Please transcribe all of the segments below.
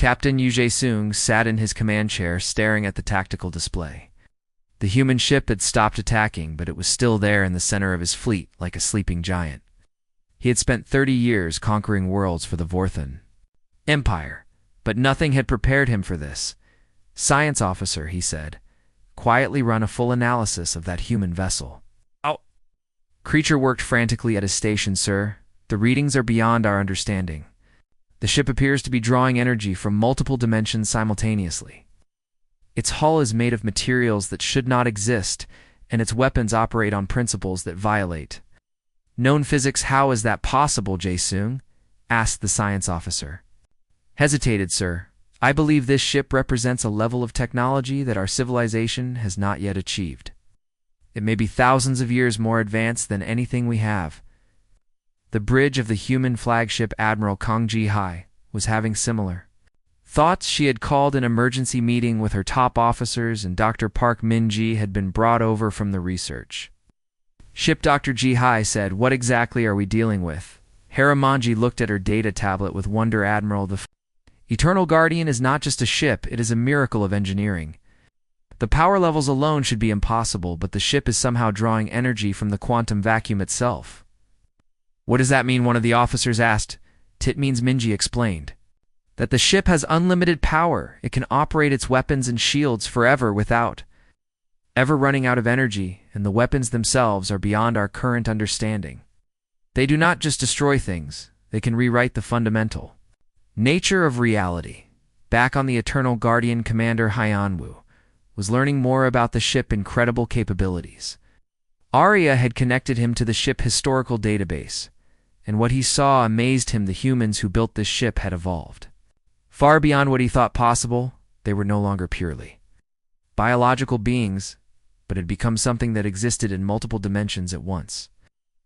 Captain Yu Jae-sung sat in his command chair staring at the tactical display. The human ship had stopped attacking, but it was still there in the center of his fleet like a sleeping giant. He had spent 30 years conquering worlds for the Vorthan Empire, but nothing had prepared him for this. "Science officer," he said, "quietly run a full analysis of that human vessel." "Oh." Creature worked frantically at his station, "Sir. The readings are beyond our understanding. The ship appears to be drawing energy from multiple dimensions simultaneously. Its hull is made of materials that should not exist, and its weapons operate on principles that violate known physics." "How is that possible, Jae-sung?" asked the science officer. "Hesitated, sir. I believe this ship represents a level of technology that our civilization has not yet achieved. It may be thousands of years more advanced than anything we have." The bridge of the human flagship Admiral Kang Ji-hai was having similar thoughts. She had called an emergency meeting with her top officers, and Dr. Park Min-ji had been brought over from the research ship. Dr. Ji-hai said, "What exactly are we dealing with?" Haramanji looked at her data tablet with wonder. "Admiral, the Eternal Guardian is not just a ship, it is a miracle of engineering. The power levels alone should be impossible, but the ship is somehow drawing energy from the quantum vacuum itself." "What does that mean?" one of the officers asked. "It means," Minji explained, "that the ship has unlimited power. It can operate its weapons and shields forever without ever running out of energy, and the weapons themselves are beyond our current understanding. They do not just destroy things, they can rewrite the fundamental nature of reality." Back on the Eternal Guardian, Commander Hyanwoo was learning more about the ship's incredible capabilities. Arya had connected him to the ship historical database, and what he saw amazed him. The humans who built this ship had evolved far beyond what he thought possible. They were no longer purely biological beings, but had become something that existed in multiple dimensions at once.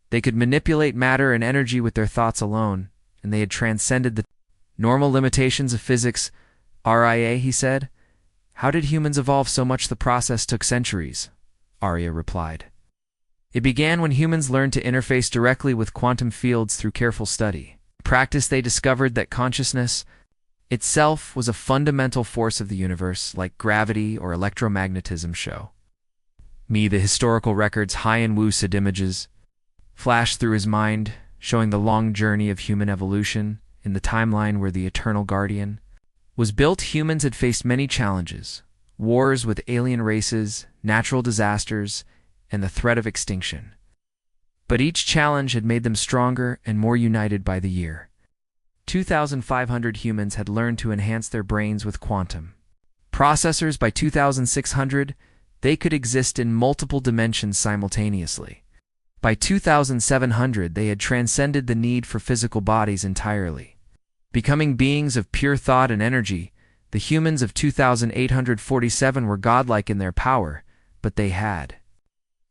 They could manipulate matter and energy with their thoughts alone, and they had transcended the normal limitations of physics. "Ria," he said, "how did humans evolve so much?" "The process took centuries," Arya replied. "It began when humans learned to interface directly with quantum fields through careful study. In practice, they discovered that consciousness itself was a fundamental force of the universe, like gravity or electromagnetism show me the historical records." Hyanwoo said images flashed through his mind, showing the long journey of human evolution. In the timeline where the Eternal Guardian was built, humans had faced many challenges: wars with alien races, natural disasters, and the threat of extinction. But each challenge had made them stronger and more united. By the year 2500, humans had learned to enhance their brains with quantum processors. By 2600, they could exist in multiple dimensions simultaneously. By 2700, they had transcended the need for physical bodies entirely, becoming beings of pure thought and energy. The humans of 2847 were godlike in their power, but they had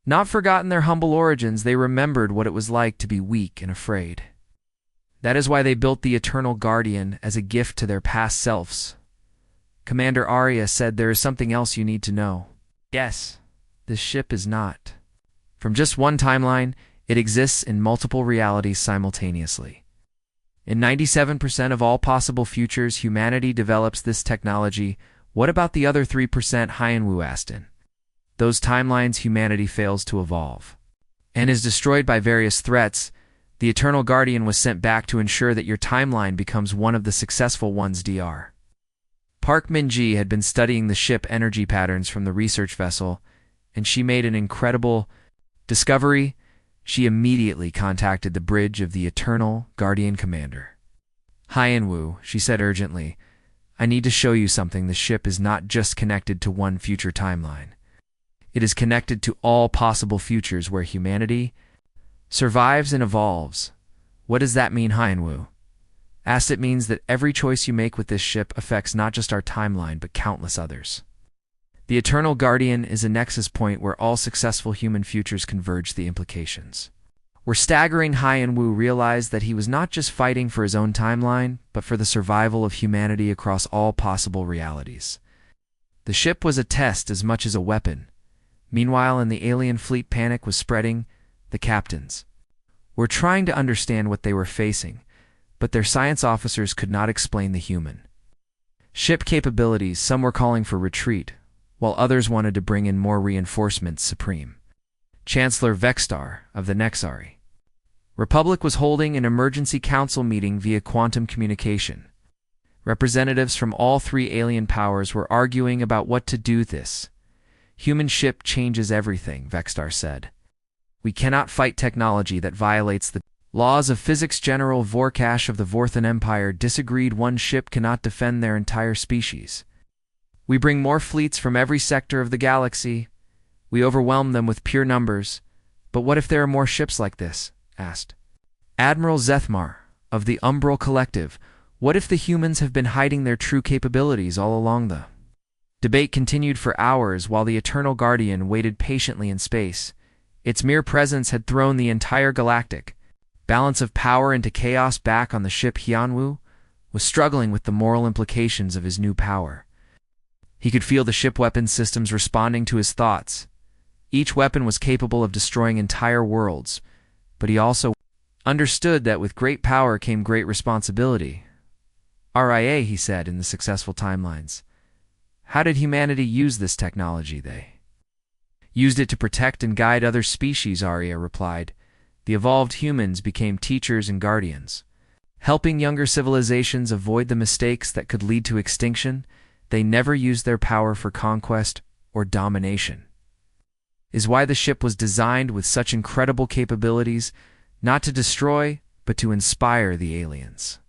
not forgotten their humble origins. They remembered what it was like to be weak and afraid. That is why they built the Eternal Guardian as a gift to their past selves. Commander Arya said, "There is something else you need to know." "Yes." "This ship is not from just one timeline. It exists in multiple realities simultaneously. In 97% of all possible futures, humanity develops this technology. What about the other 3%? Hyanwoo asked. "In those timelines, humanity fails to evolve and is destroyed by various threats. The Eternal Guardian was sent back to ensure that your timeline becomes one of the successful ones." Dr. Park Min-ji had been studying the ship energy patterns from the research vessel, and she made an incredible discovery. She immediately contacted the bridge of the Eternal Guardian commander. "Hyanwoo," she said urgently, "I need to show you something. The ship is not just connected to one future timeline. It is connected to all possible futures where humanity survives and evolves." "What does that mean?" Hyanwoo asked. "It means that every choice you make with this ship affects not just our timeline, but countless others. The Eternal Guardian is a nexus point where all successful human futures converge. The implications were staggering." Hyanwoo realized that he was not just fighting for his own timeline, but for the survival of humanity across all possible realities. The ship was a test as much as a weapon. Meanwhile, in the alien fleet, panic was spreading. The captains were trying to understand what they were facing, but their science officers could not explain the human ship capabilities, some were calling for retreat, while others wanted to bring in more reinforcements. Supreme Chancellor Vextar of the Nexari Republic was holding an emergency council meeting via quantum communication. Representatives from all three alien powers were arguing about what to do. This human ship changes everything, Vextar said. We cannot fight technology that violates the laws of physics. General Vorkash of the Vorthan Empire disagreed. One ship cannot defend their entire species. We bring more fleets from every sector of the galaxy. We overwhelm them with pure numbers. But what if there are more ships like this? Asked Admiral Zethmar of the Umbral Collective. What if the humans have been hiding their true capabilities all along? The debate continued for hours while the Eternal Guardian waited patiently in space. Its mere presence had thrown the entire galactic balance of power into chaos. Back on the ship, Hyunwoo was struggling with the moral implications of his new power. He could feel the ship weapon systems responding to his thoughts. Each weapon was capable of destroying entire worlds, but he also understood that with great power came great responsibility. RIA, he said in the successful timelines. How did humanity use this technology? They used it to protect and guide other species, Arya replied. The evolved humans became teachers and guardians, helping younger civilizations avoid the mistakes that could lead to extinction. They never used their power for conquest or domination. Is why the ship was designed with such incredible capabilities, not to destroy, but to inspire the aliens.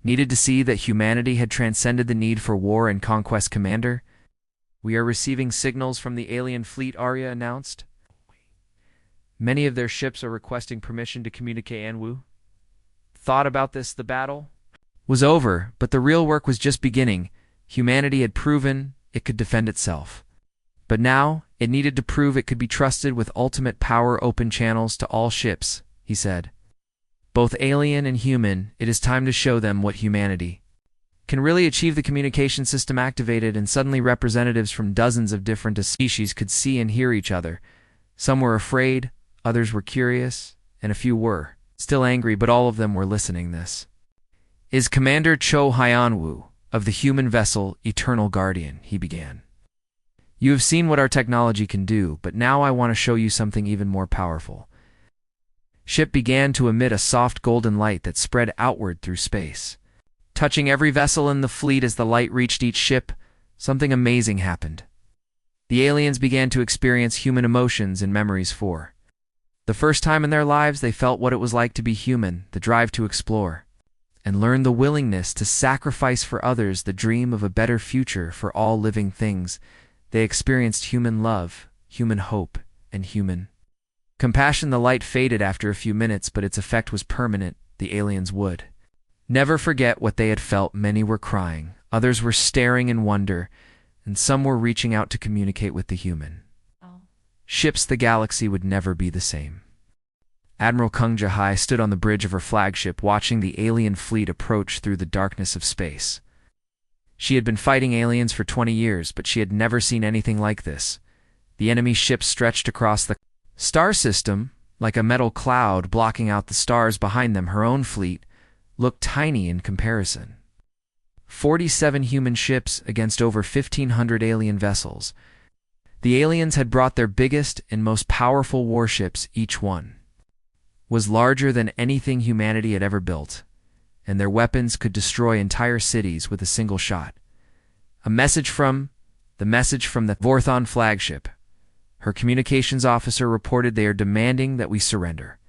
Needed to see that humanity had transcended the need for war and conquest. Commander, we are receiving signals from the alien fleet, Arya announced. Many of their ships are requesting permission to communicate. Anwu thought about this. The battle was over, but the real work was just beginning. Humanity had proven it could defend itself. But now, it needed to prove it could be trusted with ultimate power. Open channels to all ships, he said. Both alien and human, it is time to show them what humanity can really achieve. The communication system activated, and suddenly representatives from dozens of different species could see and hear each other. Some were afraid, others were curious, and a few were still angry, but all of them were listening. This is Commander Cho Hyunwoo of the human vessel Eternal Guardian, he began. You have seen what our technology can do, but now I want to show you something even more powerful. Ship began to emit a soft golden light that spread outward through space, touching every vessel in the fleet. As the light reached each ship, something amazing happened. The aliens began to experience human emotions and memories. For the first time in their lives, they felt what it was like to be human, the drive to explore and learn, the willingness to sacrifice for others, the dream of a better future for all living things. They experienced human love, human hope, and human compassion. The light faded after a few minutes, but its effect was permanent. The aliens would never forget what they had felt. Many were crying, others were staring in wonder, and some were reaching out to communicate with the human ships. The galaxy would never be the same. Admiral Kung Jahai stood on the bridge of her flagship, watching the alien fleet approach through the darkness of space. She had been fighting aliens for 20 years, but she had never seen anything like this. The enemy ships stretched across the star system like a metal cloud, blocking out the stars behind them. Her own fleet looked tiny in comparison. 47 human ships against over 1,500 alien vessels. The aliens had brought their biggest and most powerful warships. Each one was larger than anything humanity had ever built, and their weapons could destroy entire cities with a single shot. A message from the Vorthon flagship. Her communications officer reported, they are demanding that we surrender.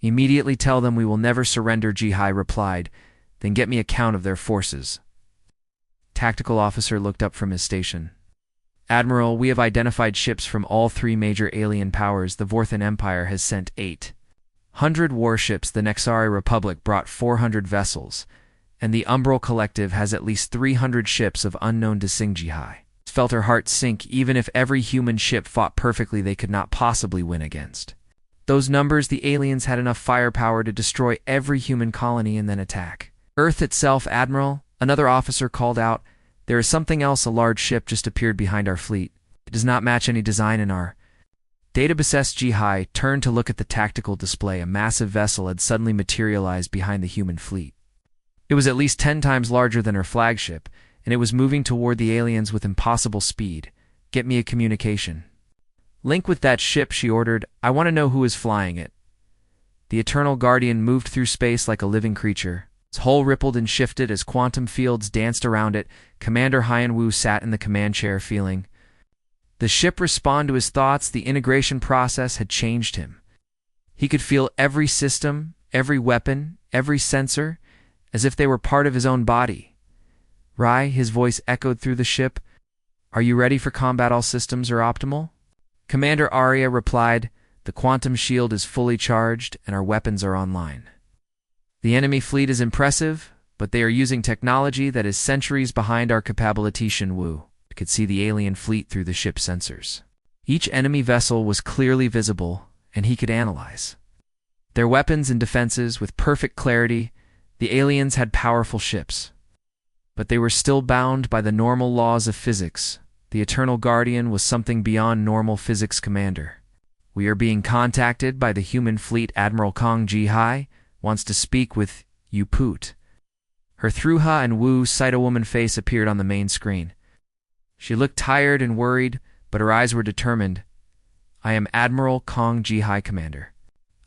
Immediately tell them we will never surrender, Jihai replied. Then get me a count of their forces. Tactical officer looked up from his station. Admiral, we have identified ships from all three major alien powers. The Vorthan Empire has sent 800 warships. The Nexari Republic brought 400 vessels, and the Umbral Collective has at least 300 ships of unknown desing. Jihai felt her heart sink. Even if every human ship fought perfectly, they could not possibly win against those numbers. The aliens had enough firepower to destroy every human colony and then attack Earth itself. Admiral, another officer called out, there is something else. A large ship just appeared behind our fleet. It does not match any design in our database. Jihai turned to look at the tactical display. A massive vessel had suddenly materialized behind the human fleet. It was at least 10 times larger than her flagship, and it was moving toward the aliens with impossible speed. Get me a communication link with that ship, she ordered. I want to know who is flying it. The Eternal Guardian moved through space like a living creature. Its hull rippled and shifted as quantum fields danced around it. Commander Hyan-Woo sat in the command chair, feeling the ship respond to his thoughts. The integration process had changed him. He could feel every system, every weapon, every sensor, as if they were part of his own body. Rai, his voice echoed through the ship. Are you ready for combat? All systems are optimal? Commander Arya replied, the quantum shield is fully charged and our weapons are online. The enemy fleet is impressive, but they are using technology that is centuries behind our capability. Wu could see the alien fleet through the ship's sensors. Each enemy vessel was clearly visible, and he could analyze their weapons and defenses with perfect clarity. The aliens had powerful ships, but they were still bound by the normal laws of physics. The Eternal Guardian was something beyond normal physics. Commander, we are being contacted by the human fleet. Admiral Kong Ji-hai wants to speak with you. Poot. Her Thruha and Wu Saito woman face appeared on the main screen. She looked tired and worried, but her eyes were determined. I am Admiral Kong Ji-hai, Commander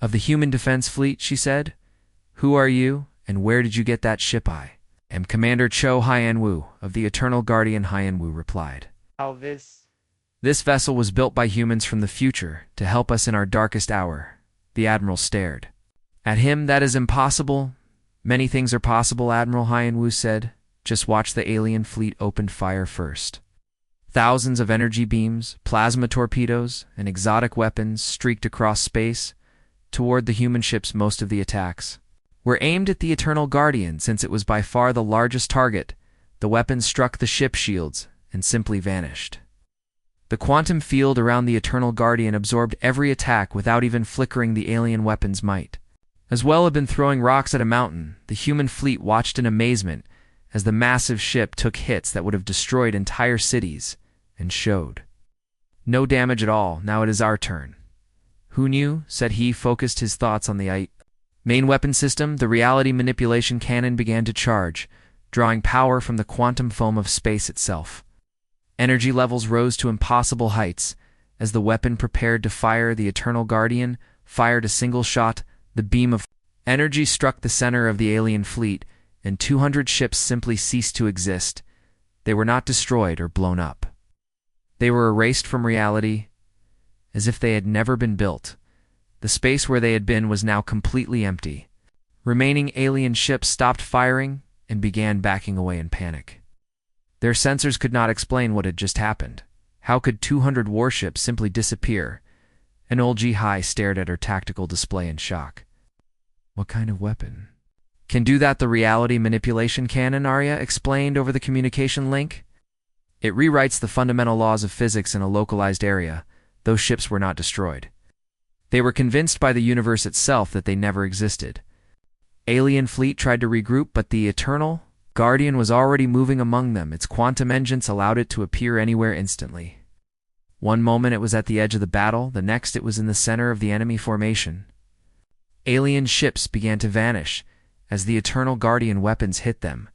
of the Human Defense Fleet, she said. Who are you, and where did you get that ship? I am Commander Cho Hyan-Woo of the Eternal Guardian. Hyan-Woo replied. How this vessel was built by humans from the future to help us in our darkest hour. The Admiral stared at him. That is impossible. Many things are possible, Admiral Hyan-Woo said. Just watch the alien fleet opened fire first. Thousands of energy beams, plasma torpedoes, and exotic weapons streaked across space toward the human ships. Most of the attacks were aimed at the Eternal Guardian since it was by far the largest target. The weapons struck the ship shields and simply vanished. The quantum field around the Eternal Guardian absorbed every attack without even flickering. The alien weapons might as well have been throwing rocks at a mountain. The human fleet watched in amazement as the massive ship took hits that would have destroyed entire cities and showed no damage at all. Now it is our turn. Who knew? Said he, focused his thoughts on the main weapon system. The reality manipulation cannon began to charge, drawing power from the quantum foam of space itself. Energy levels rose to impossible heights. As the weapon prepared to fire, the Eternal Guardian fired a single shot. The beam of energy struck the center of the alien fleet, and 200 ships simply ceased to exist. They were not destroyed or blown up. They were erased from reality, as if they had never been built. The space where they had been was now completely empty. Remaining alien ships stopped firing and began backing away in panic. Their sensors could not explain what had just happened. How could 200 warships simply disappear? And old Ji-hai stared at her tactical display in shock. What kind of weapon can do that? The reality manipulation cannon, Arya explained over the communication link. It rewrites the fundamental laws of physics in a localized area. Those ships were not destroyed. They were convinced by the universe itself that they never existed. Alien fleet tried to regroup, but the Eternal Guardian was already moving among them. Its quantum engines allowed it to appear anywhere instantly. One moment it was at the edge of the battle, the next it was in the center of the enemy formation. Alien ships began to vanish as the Eternal Guardian weapons hit them.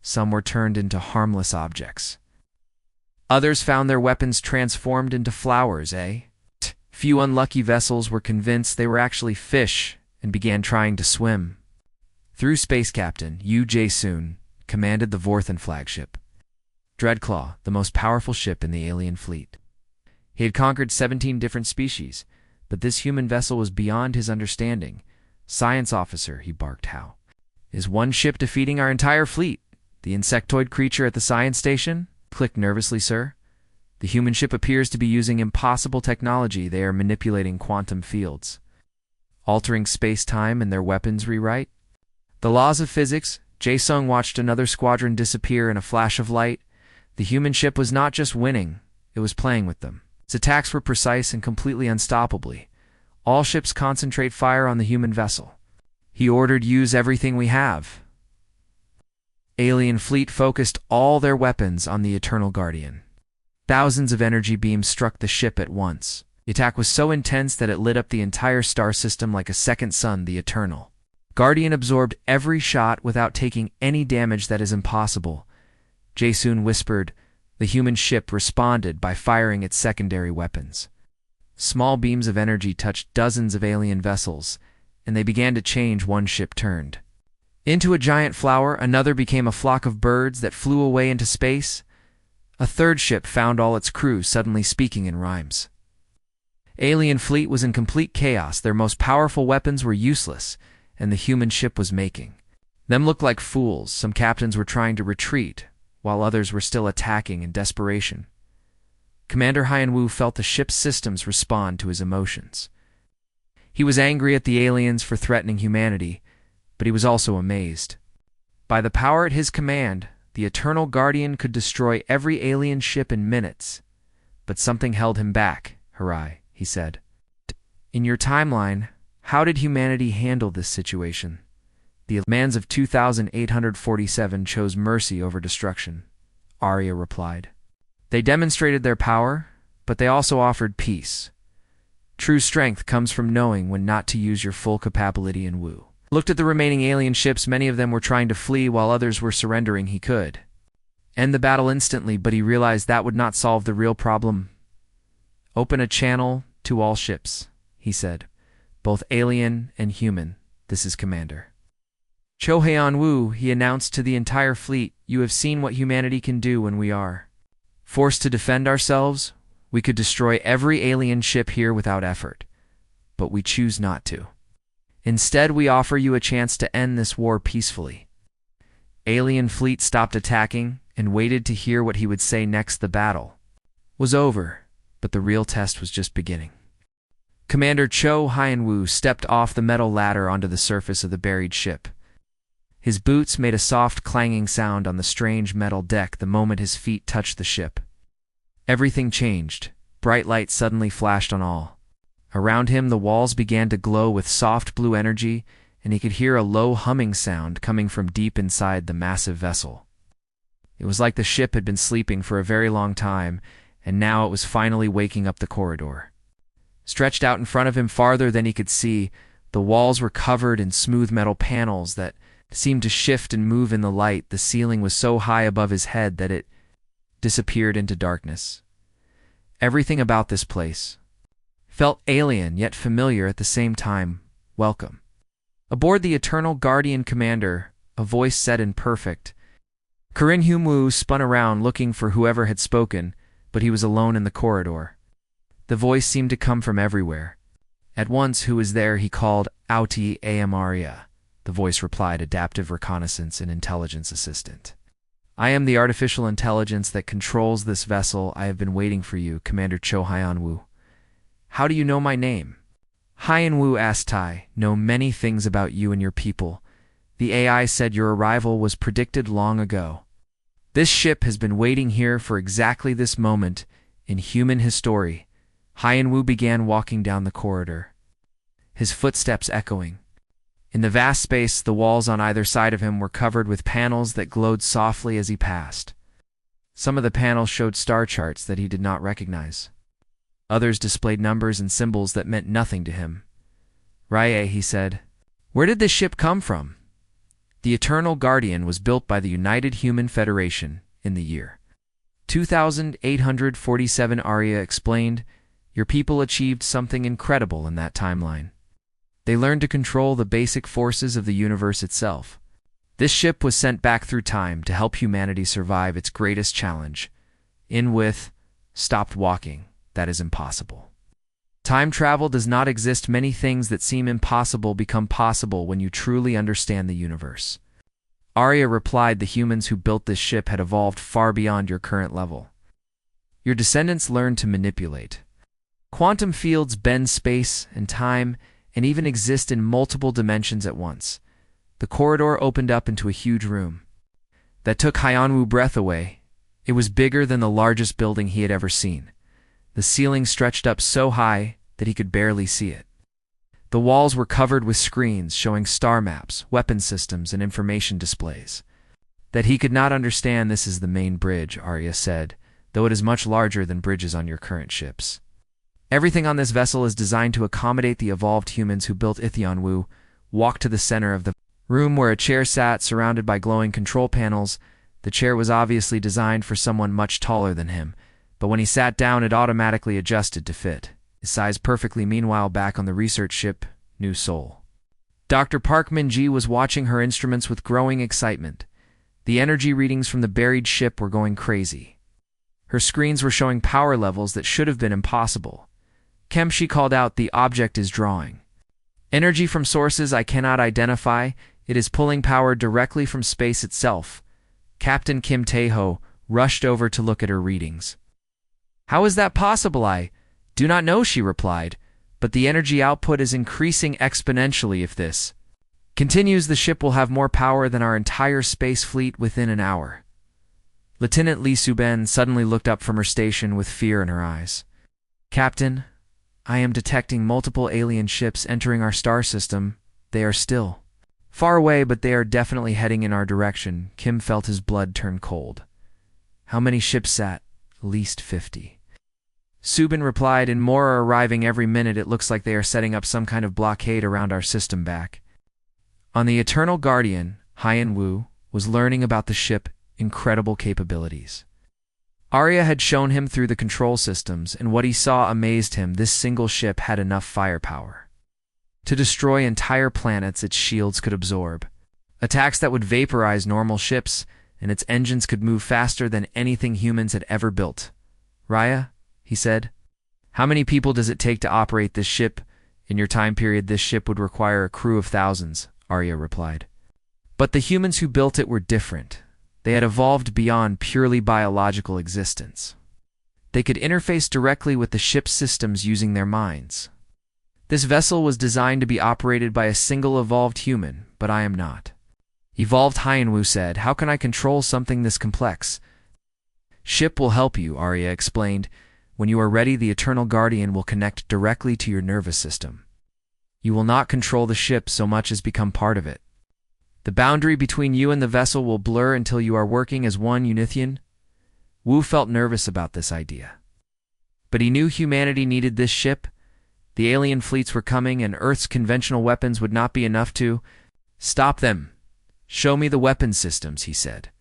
Some were turned into harmless objects. Others found their weapons transformed into flowers, Few unlucky vessels were convinced they were actually fish and began trying to swim. Through Space Captain Yu Jae-soon commanded the Vorthan flagship, Dreadclaw, the most powerful ship in the alien fleet. He had conquered 17 different species, but this human vessel was beyond his understanding. Science officer, he barked, how is one ship defeating our entire fleet? The insectoid creature at the science station clicked nervously. Sir, the human ship appears to be using impossible technology. They are manipulating quantum fields, altering space-time, and their weapons rewrite the laws of physics. Jae-sung watched another squadron disappear in a flash of light. The human ship was not just winning, it was playing with them. Its attacks were precise and completely unstoppably. All ships concentrate fire on the human vessel. He ordered, use everything we have. Alien fleet focused all their weapons on the Eternal Guardian. Thousands of energy beams struck the ship at once. The attack was so intense that it lit up the entire star system like a second sun. The Eternal Guardian absorbed every shot without taking any damage. That is impossible. Jason whispered. The human ship responded by firing its secondary weapons. Small beams of energy touched dozens of alien vessels, and they began to change. One ship turned into a giant flower, another became a flock of birds that flew away into space. A third ship found all its crew suddenly speaking in rhymes. Alien fleet was in complete chaos. Their most powerful weapons were useless, and the human ship was making them look like fools. Some captains were trying to retreat, while others were still attacking in desperation. Commander Hyan-Woo felt the ship's systems respond to his emotions. He was angry at the aliens for threatening humanity, but he was also amazed. By the power at his command, the Eternal Guardian could destroy every alien ship in minutes. But something held him back, Harai, he said. In your timeline, how did humanity handle this situation? The Mans of 2847 chose mercy over destruction, Arya replied. They demonstrated their power, but they also offered peace. True strength comes from knowing when not to use your full capability in Wu. Looked at the remaining alien ships. Many of them were trying to flee while others were surrendering. He could end the battle instantly, but he realized that would not solve the real problem. Open a channel to all ships, he said. Both alien and human. This is Commander Cho Hyan-Woo, he announced to the entire fleet. You have seen what humanity can do when we are forced to defend ourselves. We could destroy every alien ship here without effort, but we choose not to. Instead, we offer you a chance to end this war peacefully. Alien fleet stopped attacking and waited to hear what he would say next. The battle was over, but the real test was just beginning. Commander Cho Hyan-Woo stepped off the metal ladder onto the surface of the buried ship. His boots made a soft clanging sound on the strange metal deck the moment his feet touched the ship. Everything changed. Bright light suddenly flashed on all. Around him, the walls began to glow with soft blue energy, and he could hear a low humming sound coming from deep inside the massive vessel. It was like the ship had been sleeping for a very long time, and now it was finally waking up. The corridor stretched out in front of him farther than he could see. The walls were covered in smooth metal panels that seemed to shift and move in the light. The ceiling was so high above his head that it disappeared into darkness. Everything about this place felt alien yet familiar at the same time. Welcome aboard the Eternal Guardian, Commander, a voice said in perfect. Corinne Hyun-Woo spun around looking for whoever had spoken, but he was alone in the corridor. The voice seemed to come from everywhere. At once, who was there? He called. Auti am Arya, the voice replied, adaptive reconnaissance and intelligence assistant. I am the artificial intelligence that controls this vessel. I have been waiting for you, Commander Cho Hyan-Woo. How do you know my name? Hyan-Woo asked. I know many things about you and your people. The AI said your arrival was predicted long ago. This ship has been waiting here for exactly this moment in human history. Hyan-Woo began walking down the corridor, his footsteps echoing. In the vast space, the walls on either side of him were covered with panels that glowed softly as he passed. Some of the panels showed star charts that he did not recognize. Others displayed numbers and symbols that meant nothing to him. Rye, he said. Where did this ship come from? The Eternal Guardian was built by the United Human Federation in the year 2847, Arya explained. Your people achieved something incredible in that timeline. They learned to control the basic forces of the universe itself. This ship was sent back through time to help humanity survive its greatest challenge. Stopped walking. That is impossible. Time travel does not exist. Many things that seem impossible become possible when you truly understand the universe. Arya replied. The humans who built this ship had evolved far beyond your current level. Your descendants learned to manipulate quantum fields, bend space and time, and even exist in multiple dimensions at once. The corridor opened up into a huge room that took Hyan-Woo's breath away. It was bigger than the largest building he had ever seen. The ceiling stretched up so high that he could barely see it. The walls were covered with screens showing star maps, weapon systems, and information displays that he could not understand. This is the main bridge, Arya said, though it is much larger than bridges on your current ships. Everything on this vessel is designed to accommodate the evolved humans who built Hyan-Woo. Walked to the center of the room where a chair sat, surrounded by glowing control panels. The chair was obviously designed for someone much taller than him, but when he sat down it automatically adjusted to fit his size perfectly. Meanwhile, back on the research ship, New Seoul, Dr. Park Min-ji was watching her instruments with growing excitement. The energy readings from the buried ship were going crazy. Her screens were showing power levels that should have been impossible. She called out, "The object is drawing energy from sources I cannot identify. It is pulling power directly from space itself." Captain Kim Tae-ho rushed over to look at her readings. "How is that possible?" "I do not know," she replied, "but the energy output is increasing exponentially. If this continues, the ship will have more power than our entire space fleet within an hour." Lieutenant Lee Suben suddenly looked up from her station with fear in her eyes. "Captain, I am detecting multiple alien ships entering our star system. They are still far away, but they are definitely heading in our direction." Kim felt his blood turn cold. "How many ships?" "At least 50. Subin replied, "And more are arriving every minute. It looks like they are setting up some kind of blockade around our system." Back on the Eternal Guardian, Hyen Woo was learning about the ship's incredible capabilities. Arya had shown him through the control systems, and what he saw amazed him. This single ship had enough firepower to destroy entire planets its shields could absorb, attacks that would vaporize normal ships, and its engines could move faster than anything humans had ever built. "Raya," he said, "how many people does it take to operate this ship?" "In your time period, this ship would require a crew of thousands," Arya replied. But the humans who built it were different. They had evolved beyond purely biological existence. They could interface directly with the ship's systems using their minds. "This vessel was designed to be operated by a single evolved human, but I am not evolved," Hyenwoo said. "How can I control something this complex?" "Ship will help you," Arya explained. "When you are ready, the Eternal Guardian will connect directly to your nervous system. You will not control the ship so much as become part of it. The boundary between you and the vessel will blur until you are working as one Unithian." Wu felt nervous about this idea. But he knew humanity needed this ship. The alien fleets were coming, and Earth's conventional weapons would not be enough to stop them. "Show me the weapon systems," he said.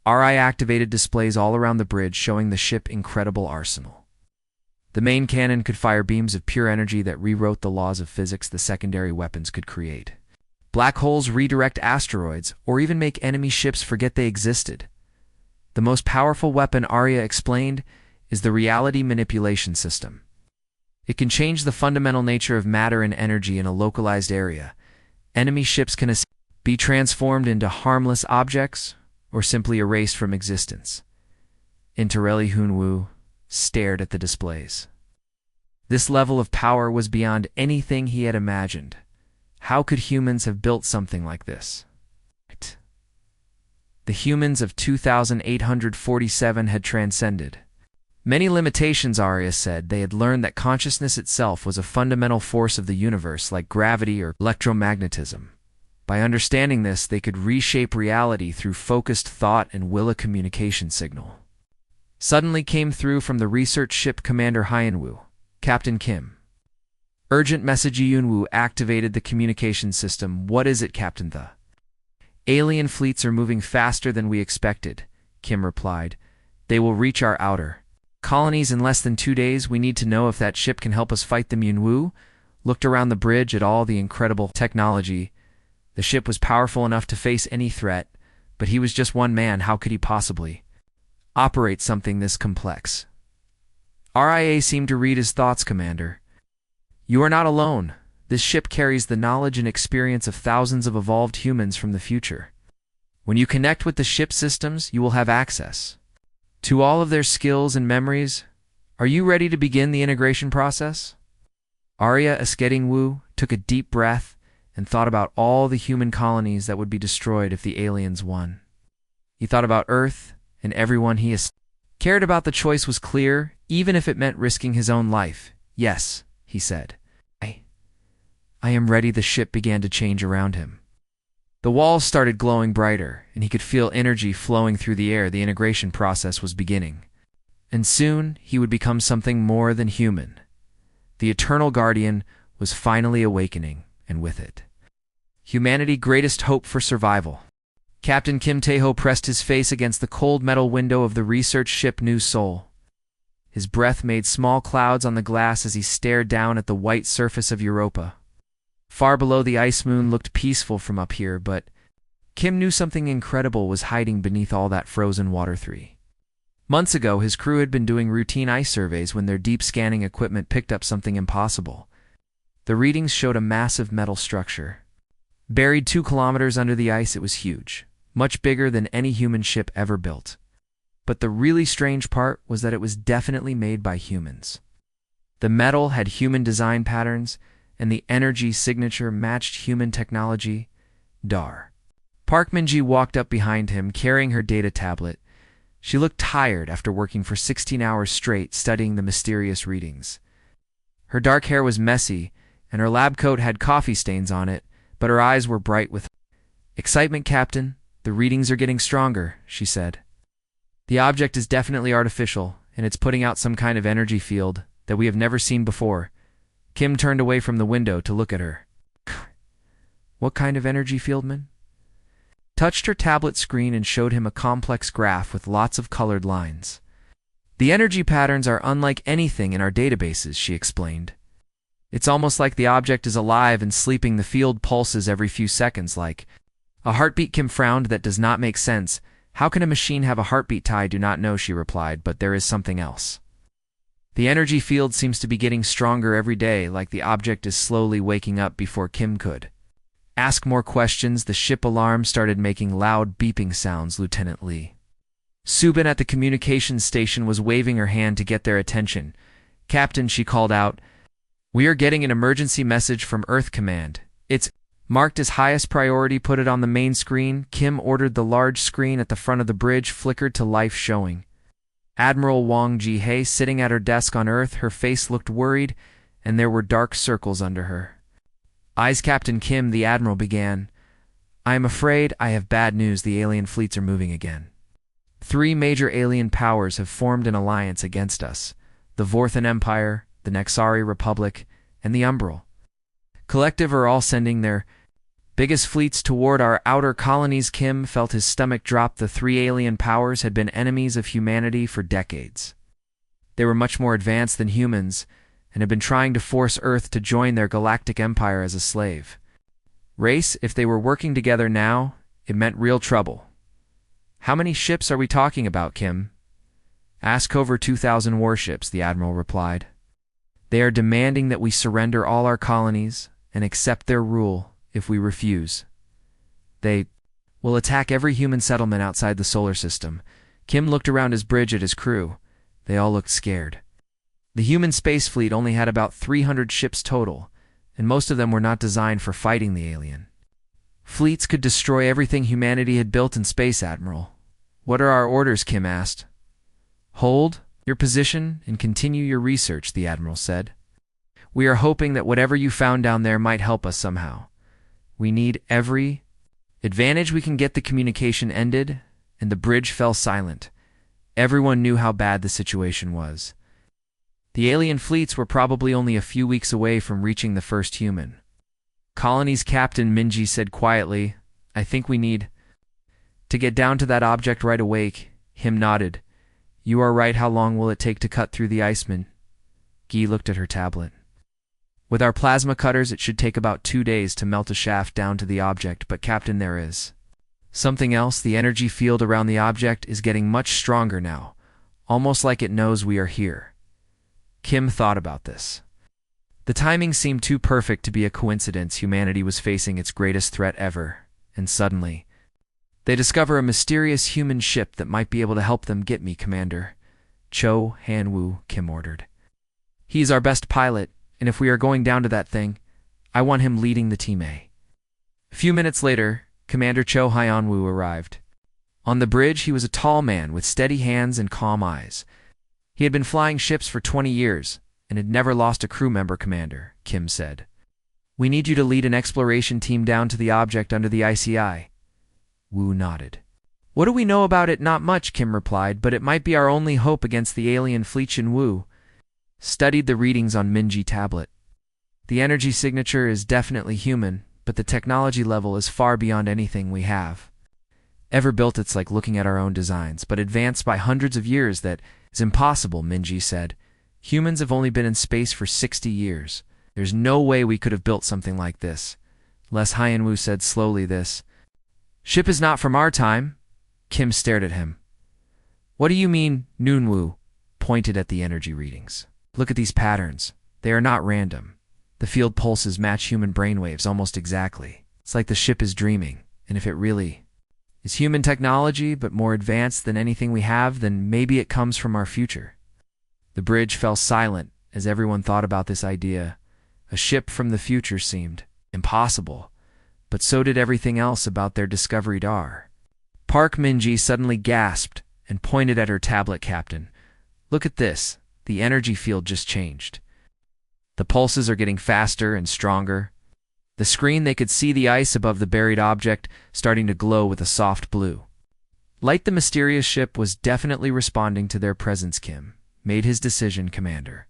RI activated displays all around the bridge showing the ship's incredible arsenal. The main cannon could fire beams of pure energy that rewrote the laws of physics. The secondary weapons could create black holes, redirect asteroids, or even make enemy ships forget they existed. The most powerful weapon, Arya explained, is the reality manipulation system. It can change the fundamental nature of matter and energy in a localized area. Enemy ships can be transformed into harmless objects or simply erased from existence. Intireli Hunwoo stared at the displays. This level of power was beyond anything he had imagined. How could humans have built something like this? The humans of 2847 had transcended many limitations, Arya said. They had learned that consciousness itself was a fundamental force of the universe, like gravity or electromagnetism. By understanding this, they could reshape reality through focused thought and will. A communication signal suddenly came through from the research ship commander Hyenwoo. "Captain Kim. Urgent message." Yunwoo activated the communication system. "What is it, Captain?" "The alien fleets are moving faster than we expected," Kim replied. "They will reach our outer colonies in less than 2 days. We need to know if that ship can help us fight them." Yunwoo looked around the bridge at all the incredible technology. The ship was powerful enough to face any threat, but he was just one man. How could he possibly operate something this complex? RIA seemed to read his thoughts. "Commander, you are not alone. This ship carries the knowledge and experience of thousands of evolved humans from the future. When you connect with the ship systems, you will have access to all of their skills and memories. Are you ready to begin the integration process?" Arya Eskedingwu took a deep breath and thought about all the human colonies that would be destroyed if the aliens won. He thought about Earth and everyone he cared about. The choice was clear, even if it meant risking his own life. "Yes," he said. I am ready." The ship began to change around him. The walls started glowing brighter, and he could feel energy flowing through the air. The integration process was beginning. And soon, he would become something more than human. The Eternal Guardian was finally awakening, and with it, humanity's greatest hope for survival. Captain Kim Tae-ho pressed his face against the cold metal window of the research ship New Seoul. His breath made small clouds on the glass as he stared down at the white surface of Europa. Far below, the ice moon looked peaceful from up here, but Kim knew something incredible was hiding beneath all that frozen water. 3 months ago, his crew had been doing routine ice surveys when their deep scanning equipment picked up something impossible. The readings showed a massive metal structure. Buried 2 kilometers under the ice, it was huge, much bigger than any human ship ever built. But the really strange part was that it was definitely made by humans. The metal had human design patterns, and the energy signature matched human technology. Dar. Park Min-ji walked up behind him, carrying her data tablet. She looked tired after working for 16 hours straight studying the mysterious readings. Her dark hair was messy, and her lab coat had coffee stains on it, but her eyes were bright with excitement. Captain, the readings are getting stronger, she said. The object is definitely artificial, and it's putting out some kind of energy field that we have never seen before. Kim turned away from the window to look at her. What kind of energy field, man? Touched her tablet screen and showed him a complex graph with lots of colored lines. The energy patterns are unlike anything in our databases, she explained. It's almost like the object is alive and sleeping. The field pulses every few seconds like a heartbeat. Kim frowned. That does not make sense. How can a machine have a heartbeat? I do not know, she replied, but there is something else. The energy field seems to be getting stronger every day, like the object is slowly waking up before Kim could ask more questions. The ship alarm started making loud beeping sounds. Lieutenant Lee Subin at the communications station was waving her hand to get their attention. Captain, she called out, we are getting an emergency message from Earth Command. It's marked as highest priority. Put it on the main screen. Kim ordered. The large screen at the front of the bridge flickered to life, showing Admiral Wang Ji-hye sitting at her desk on Earth. Her face looked worried, and there were dark circles under her eyes. Captain Kim, the Admiral began, I am afraid I have bad news. The alien fleets are moving again. 3 major alien powers have formed an alliance against us. The Vorthan Empire, the Nexari Republic, and the Umbral Collective are all sending their biggest fleets toward our outer colonies. Kim felt his stomach drop. The 3 alien powers had been enemies of humanity for decades. They were much more advanced than humans, and had been trying to force Earth to join their galactic empire as a slave race. If they were working together now, it meant real trouble. How many ships are we talking about, Kim? Ask. Over 2,000 warships, the Admiral replied. They are demanding that we surrender all our colonies and accept their rule. If we refuse, they will attack every human settlement outside the solar system. Kim looked around his bridge at his crew. They all looked scared. The human space fleet only had about 300 ships total, and most of them were not designed for fighting the alien fleets. Could destroy everything humanity had built in space. Admiral, what are our orders? Kim asked. Hold your position and continue your research, the Admiral said. We are hoping that whatever you found down there might help us somehow. We need every advantage we can get. The communication ended, and the bridge fell silent. Everyone knew how bad the situation was. The alien fleets were probably only a few weeks away from reaching the first human colonies. Captain Min-ji said quietly, I think we need to get down to that object right away. Him nodded. You are right. How long will it take to cut through the iceman? Guy looked at her tablet. With our plasma cutters, it should take about 2 days to melt a shaft down to the object. But Captain, there is something else. The energy field around the object is getting much stronger now, almost like it knows we are here. Kim thought about this. The timing seemed too perfect to be a coincidence. Humanity was facing its greatest threat ever, and suddenly they discover a mysterious human ship that might be able to help them. Get me, Commander Cho Han-woo, Kim ordered. He's our best pilot, and if we are going down to that thing, I want him leading the Team A. A few minutes later, Commander Cho Han-woo arrived. On the bridge, he was a tall man with steady hands and calm eyes. He had been flying ships for 20 years and had never lost a crew member. Commander, Kim said, we need you to lead an exploration team down to the object under the ICI. Woo nodded. What do we know about it? Not much, Kim replied, but it might be our only hope against the alien fleet. Woo studied the readings on Min-ji tablet. The energy signature is definitely human, but the technology level is far beyond anything we have. ever built. It's like looking at our own designs, but advanced by hundreds of years. That is impossible, Minji said. Humans have only been in space for 60 years. There's no way we could have built something like this. Les Hyenwu said slowly. This ship is not from our time. Kim stared at him. What do you mean? Nunwu pointed at the energy readings. Look at these patterns. They are not random. The field pulses match human brainwaves almost exactly. It's like the ship is dreaming, and if it really is human technology, but more advanced than anything we have, then maybe it comes from our future. The bridge fell silent as everyone thought about this idea. A ship from the future seemed impossible, but so did everything else about their discovery. Park Minji suddenly gasped and pointed at her tablet. Captain, look at this. The energy field just changed. The pulses are getting faster and stronger. The screen, they could see the ice above the buried object starting to glow with a soft blue light. The mysterious ship was definitely responding to their presence. Kim made his decision. Commander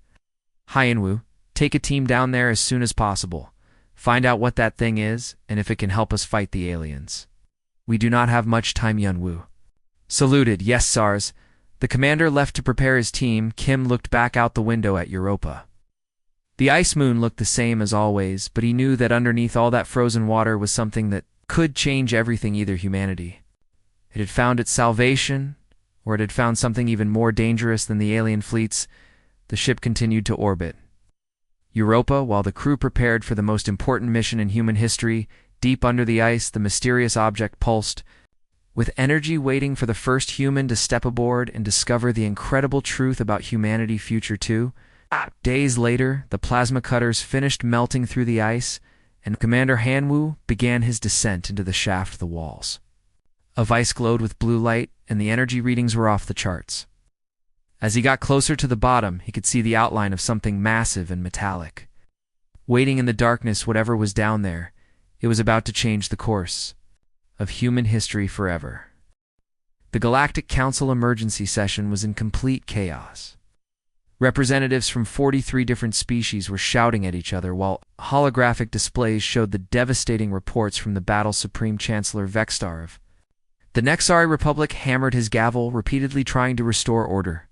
Hyenwu, take a team down there as soon as possible. Find out what that thing is and if it can help us fight the aliens. We do not have much time. Yunwu saluted. Yes, SARS. The commander left to prepare his team. Kim looked back out the window at Europa. The ice moon looked the same as always, but he knew that underneath all that frozen water was something that could change everything. Either humanity, it had found its salvation, or it had found something even more dangerous than the alien fleets. The ship continued to orbit Europa while the crew prepared for the most important mission in human history. Deep under the ice, the mysterious object pulsed, with energy waiting for the first human to step aboard and discover the incredible truth about humanity. Future 2. Days later, the plasma cutters finished melting through the ice, and Commander Hanwu began his descent into the shaft. The walls of ice glowed with blue light, and the energy readings were off the charts. As he got closer to the bottom, he could see the outline of something massive and metallic. Waiting in the darkness, whatever was down there, it was about to change the course of human history forever. The Galactic Council emergency session was in complete chaos. Representatives from 43 different species were shouting at each other, while holographic displays showed the devastating reports from the battle. Supreme Chancellor Vextar of the Nexari Republic hammered his gavel, repeatedly trying to restore order.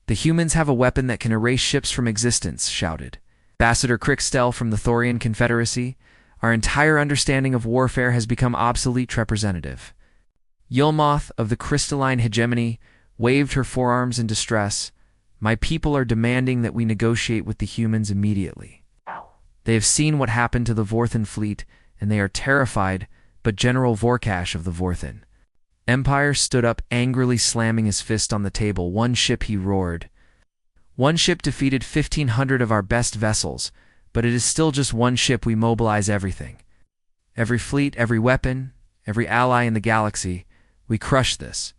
The humans have a weapon that can erase ships from existence, shouted Ambassador Krixtel from the Thorian Confederacy. Our entire understanding of warfare has become obsolete. Representative Yulmoth of the Crystalline Hegemony waved her forearms in distress. My people are demanding that we negotiate with the humans immediately. They have seen what happened to the Vorthan fleet, and they are terrified. But General Vorkash of the Vorthan Empire stood up, angrily slamming his fist on the table. One ship, he roared. One ship defeated 1,500 of our best vessels, but it is still just one ship. We mobilize everything. Every fleet, every weapon, every ally in the galaxy. We crush this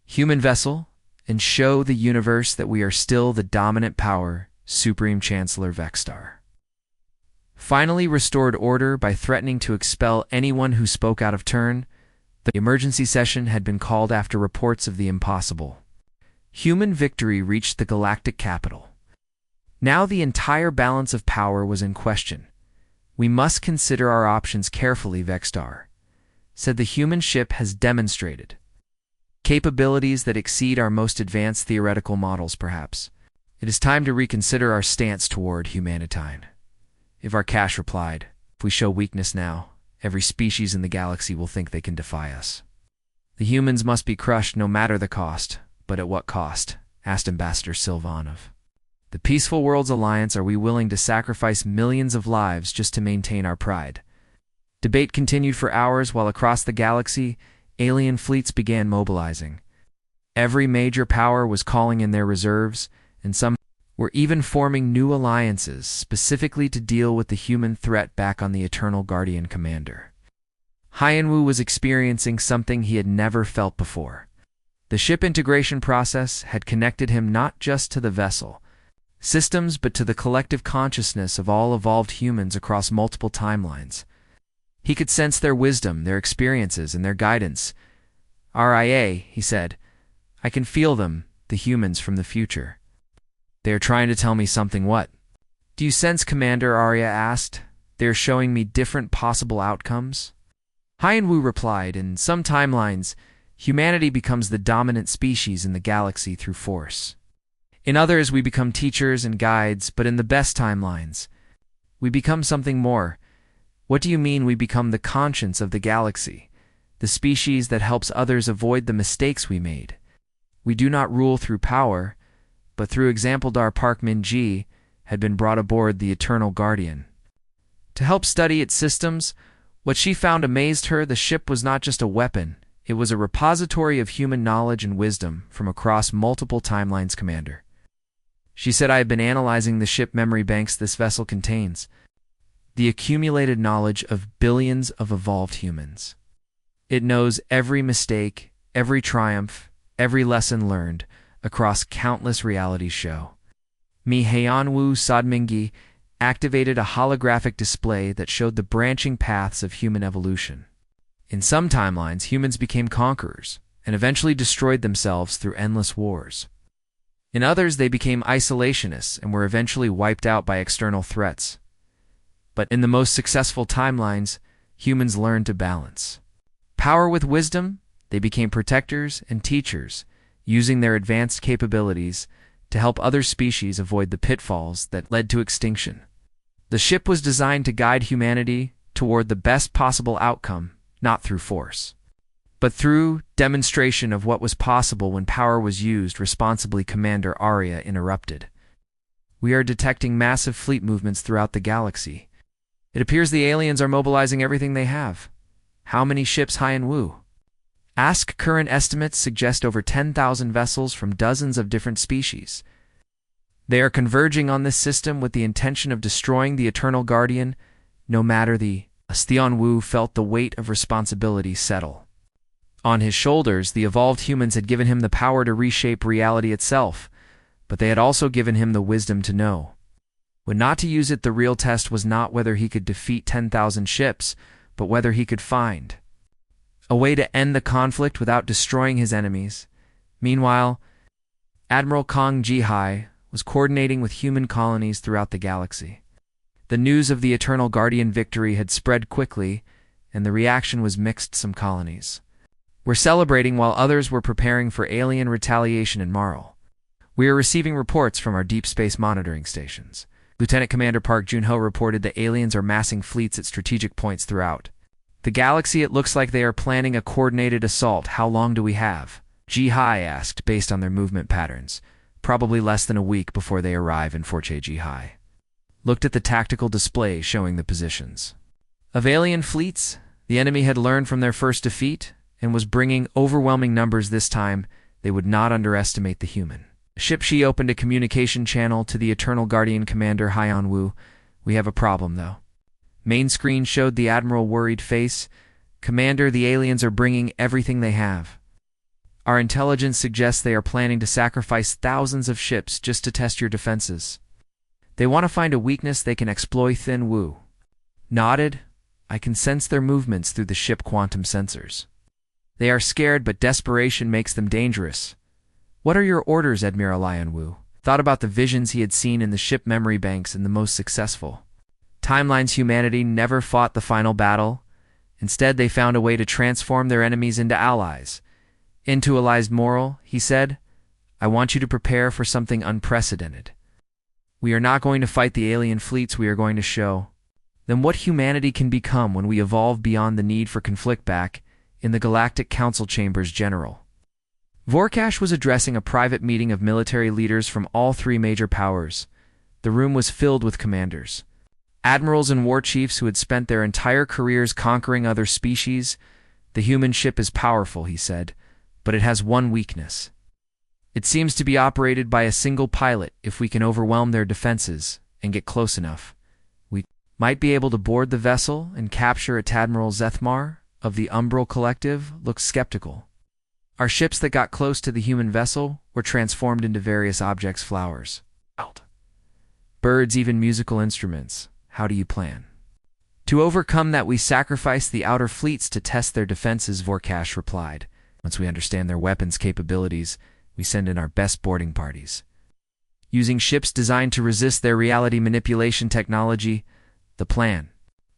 human vessel and show the universe that we are still the dominant power. Supreme Chancellor Vextar finally restored order by threatening to expel anyone who spoke out of turn. The emergency session had been called after reports of the impossible human victory reached the galactic capital. Now the entire balance of power was in question. We must consider our options carefully, Vextar said. The human ship has demonstrated capabilities that exceed our most advanced theoretical models. Perhaps it is time to reconsider our stance toward humankind. If our cash replied, if we show weakness now, every species in the galaxy will think they can defy us. The humans must be crushed no matter the cost. But at what cost? Asked Ambassador Sylvan of the Peaceful Worlds Alliance. Are we willing to sacrifice millions of lives just to maintain our pride? Debate continued for hours while across the galaxy, alien fleets began mobilizing. Every major power was calling in their reserves, and some were even forming new alliances specifically to deal with the human threat. Back on the Eternal Guardian, Commander Hyenwu was experiencing something he had never felt before. The ship integration process had connected him not just to the vessel systems, but to the collective consciousness of all evolved humans across multiple timelines. He could sense their wisdom, their experiences, and their guidance. RIA, he said, I can feel them, the humans from the future. They are trying to tell me something. What do you sense, Commander? Arya asked. They are showing me different possible outcomes. Hien Wu replied, in some timelines, humanity becomes the dominant species in the galaxy through force. In others, we become teachers and guides, but in the best timelines, we become something more. What do you mean we become the conscience of the galaxy, the species that helps others avoid the mistakes we made? We do not rule through power, but through example. Park Min-ji had been brought aboard the Eternal Guardian to help study its systems. What she found amazed her. The ship was not just a weapon, it was a repository of human knowledge and wisdom from across multiple timelines. Commander, she said, I have been analyzing the ship memory banks this vessel contains, the accumulated knowledge of billions of evolved humans. It knows every mistake, every triumph, every lesson learned across countless reality show. Mi Heianwu Sadmingi activated a holographic display that showed the branching paths of human evolution. In some timelines, humans became conquerors and eventually destroyed themselves through endless wars. In others, they became isolationists and were eventually wiped out by external threats. But in the most successful timelines, humans learned to balance power with wisdom. They became protectors and teachers, using their advanced capabilities to help other species avoid the pitfalls that led to extinction. The ship was designed to guide humanity toward the best possible outcome, not through force, but through demonstration of what was possible when power was used responsibly. Commander Arya interrupted. We are detecting massive fleet movements throughout the galaxy. It appears the aliens are mobilizing everything they have. How many ships? Hien Wu asked. Current estimates suggest over 10,000 vessels from dozens of different species. They are converging on this system with the intention of destroying the Eternal Guardian, no matter the Theon Wu felt the weight of responsibility settle on his shoulders. The evolved humans had given him the power to reshape reality itself, but they had also given him the wisdom to know when not to use it. The real test was not whether he could defeat 10,000 ships, but whether he could find a way to end the conflict without destroying his enemies. Meanwhile, Admiral Kang Jihai was coordinating with human colonies throughout the galaxy. The news of the Eternal Guardian victory had spread quickly, and the reaction was mixed. Some colonies were celebrating while others were preparing for alien retaliation in Marl. We are receiving reports from our deep space monitoring stations. Lieutenant Commander Park Junho reported that aliens are massing fleets at strategic points throughout the galaxy. It looks like they are planning a coordinated assault. How long do we have? Jihai asked, based on their movement patterns. Probably less than a week before they arrive in Forche. Jihai looked at the tactical display showing the positions of alien fleets. The enemy had learned from their first defeat and was bringing overwhelming numbers this time. They would not underestimate the human ship. She opened a communication channel to the Eternal Guardian Commander Hien Wu. We have a problem, though. Main screen showed the Admiral worried face. Commander, the aliens are bringing everything they have. Our intelligence suggests they are planning to sacrifice thousands of ships just to test your defenses. They want to find a weakness they can exploit. Thin Wu nodded. I can sense their movements through the ship quantum sensors. They are scared, but desperation makes them dangerous. What are your orders? Admiral Hien Wu thought about the visions he had seen in the ship memory banks in the most successful timelines. Humanity never fought the final battle. Instead, they found a way to transform their enemies into allies. Into allies. Moral, he said, I want you to prepare for something unprecedented. We are not going to fight the alien fleets. We are going to show them what humanity can become when we evolve beyond the need for conflict. Back in the Galactic Council chambers, General Vorkash was addressing a private meeting of military leaders from all three major powers. The room was filled with commanders, admirals and war chiefs who had spent their entire careers conquering other species. The human ship is powerful, he said, but it has one weakness. It seems to be operated by a single pilot. If we can overwhelm their defenses and get close enough, we might be able to board the vessel and capture it. Admiral Zethmar of the Umbral Collective looked skeptical. Our ships that got close to the human vessel were transformed into various objects, flowers, birds, even musical instruments. How do you plan to overcome that? We sacrifice the outer fleets to test their defenses, Vorkash replied. Once we understand their weapons capabilities, we send in our best boarding parties. Using ships designed to resist their reality manipulation technology, the plan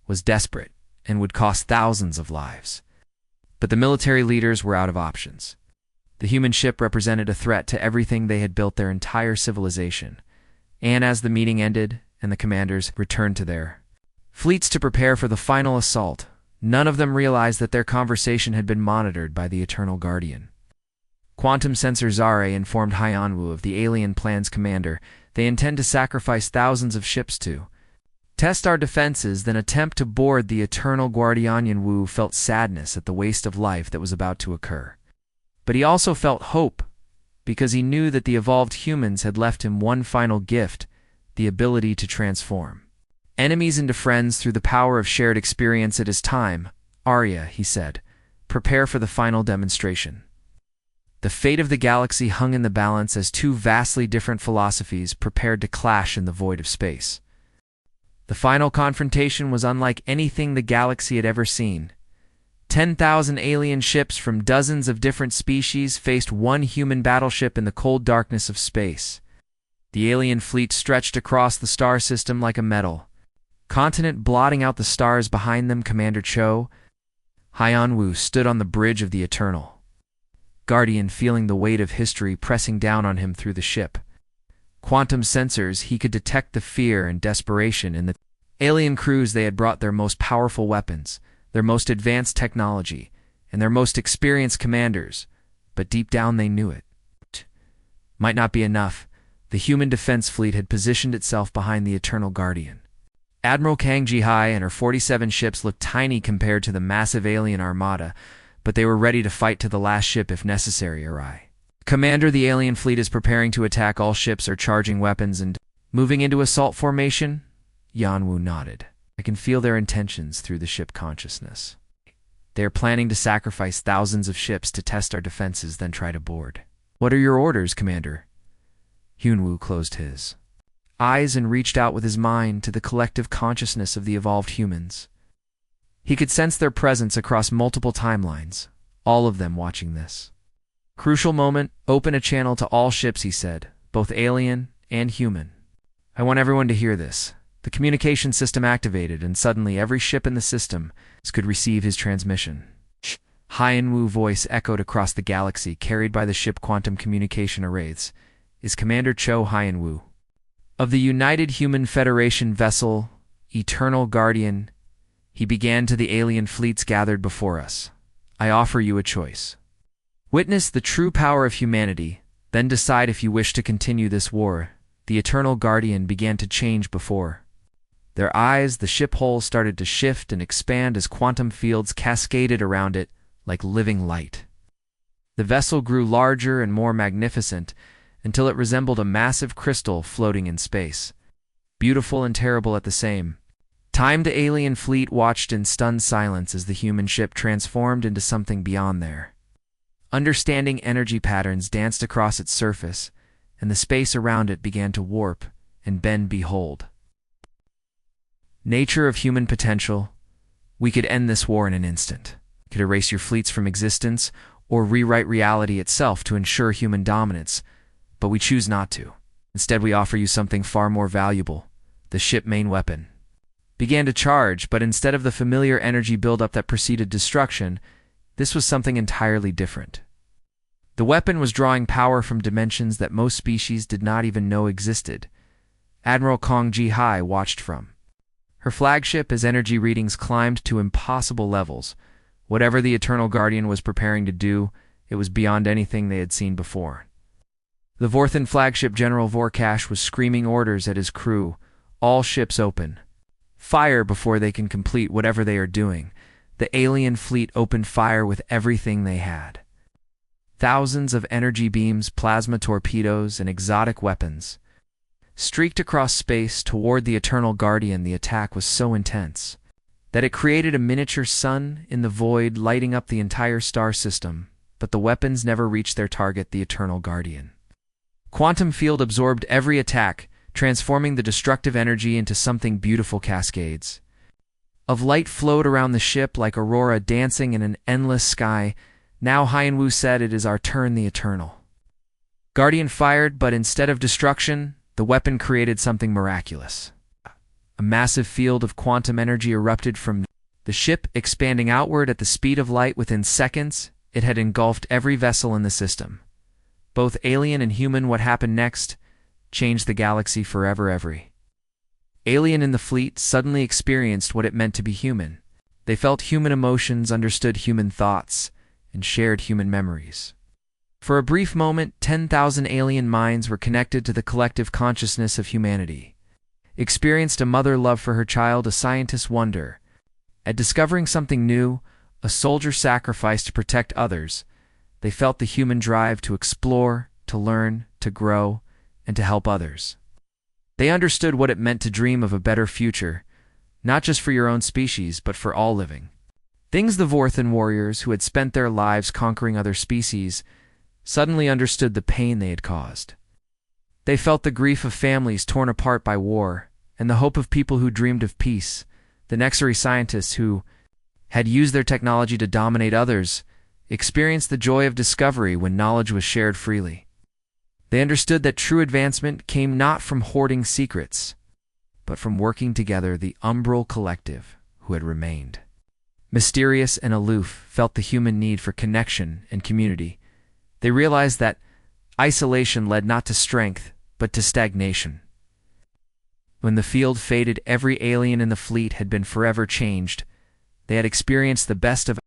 was desperate and would cost thousands of lives. But the military leaders were out of options. The human ship represented a threat to everything they had built their entire civilization. And as the meeting ended and the commanders returned to their fleets to prepare for the final assault, none of them realized that their conversation had been monitored by the Eternal Guardian. Quantum Sensor Zare informed Hyanwu of the alien plan's commander they intend to sacrifice thousands of ships to test our defenses, then attempt to board the Eternal Guardian. Wu felt sadness at the waste of life that was about to occur. But he also felt hope, because he knew that the evolved humans had left him one final gift, the ability to transform enemies into friends through the power of shared experience. It is time, Arya, he said. Prepare for the final demonstration. The fate of the galaxy hung in the balance as two vastly different philosophies prepared to clash in the void of space. The final confrontation was unlike anything the galaxy had ever seen. 10,000 alien ships from dozens of different species faced one human battleship in the cold darkness of space. The alien fleet stretched across the star system like a metal continent, blotting out the stars behind them. Commander Cho Hyanwu stood on the bridge of the Eternal Guardian, feeling the weight of history pressing down on him through the ship. Quantum sensors, he could detect the fear and desperation in the alien crews. They had brought their most powerful weapons, their most advanced technology, and their most experienced commanders, but deep down they knew it might not be enough. The human defense fleet had positioned itself behind the Eternal Guardian. Admiral Kang Jihai and her 47 ships looked tiny compared to the massive alien armada, but they were ready to fight to the last ship if necessary. Commander, the alien fleet is preparing to attack. All ships are charging weapons and moving into assault formation. Yanwu nodded. I can feel their intentions through the ship consciousness. They are planning to sacrifice thousands of ships to test our defenses, then try to board. What are your orders, Commander? Hyunwoo closed his eyes and reached out with his mind to the collective consciousness of the evolved humans. He could sense their presence across multiple timelines, all of them watching this crucial moment. Open a channel to all ships, he said, both alien and human. I want everyone to hear this. The communication system activated, and suddenly every ship in the system could receive his transmission. Hyanwu voice echoed across the galaxy, carried by the ship quantum communication arrays. Is Commander Cho Hyanwu of the United Human Federation vessel, Eternal Guardian. He began to the alien fleets gathered before us. I offer you a choice. Witness the true power of humanity, then decide if you wish to continue this war. The Eternal Guardian began to change before their eyes. The ship hull started to shift and expand as quantum fields cascaded around it like living light. The vessel grew larger and more magnificent until it resembled a massive crystal floating in space. Beautiful and terrible at the same time. The alien fleet watched in stunned silence as the human ship transformed into something beyond their understanding. Energy patterns danced across its surface, and the space around it began to warp and bend. Behold, nature of human potential. We could end this war in an instant. Could erase your fleets from existence or rewrite reality itself to ensure human dominance, but we choose not to. Instead, we offer you something far more valuable. The ship main weapon began to charge, but instead of the familiar energy buildup that preceded destruction, this was something entirely different. The weapon was drawing power from dimensions that most species did not even know existed. Admiral Kang Jihai watched from her flagship as energy readings climbed to impossible levels. Whatever the Eternal Guardian was preparing to do, it was beyond anything they had seen before. The Vorthan flagship General Vorkash was screaming orders at his crew. All ships open fire before they can complete whatever they are doing. The alien fleet opened fire with everything they had. Thousands of energy beams, plasma torpedoes, and exotic weapons streaked across space toward the Eternal Guardian. The attack was so intense that it created a miniature sun in the void, lighting up the entire star system, but the weapons never reached their target, the Eternal Guardian. Quantum field absorbed every attack, transforming the destructive energy into something beautiful. Cascades of light flowed around the ship like aurora dancing in an endless sky. Now Hyanwu said, it is our turn. The Eternal Guardian fired, but instead of destruction, the weapon created something miraculous. A massive field of quantum energy erupted from The ship expanding outward at the speed of light within seconds, it had engulfed every vessel in the system. Both alien and human, what happened next changed the galaxy forever. Every alien in the fleet suddenly experienced what it meant to be human. They felt human emotions, understood human thoughts, and shared human memories. For a brief moment, 10,000 alien minds were connected to the collective consciousness of humanity. Experienced a mother love for her child, a scientist wonder at discovering something new, a soldier sacrifice to protect others. They felt the human drive to explore, to learn, to grow, and to help others. They understood what it meant to dream of a better future, not just for your own species, but for all living things. The Vorthan warriors, who had spent their lives conquering other species, suddenly understood the pain they had caused. They felt the grief of families torn apart by war, and the hope of people who dreamed of peace. The Nexari scientists, who had used their technology to dominate others, experienced the joy of discovery when knowledge was shared freely. They understood that true advancement came not from hoarding secrets, but from working together. The Umbral collective, who had remained mysterious and aloof, felt the human need for connection and community. They realized that isolation led not to strength, but to stagnation. When the field faded, every alien in the fleet had been forever changed. They had experienced the best of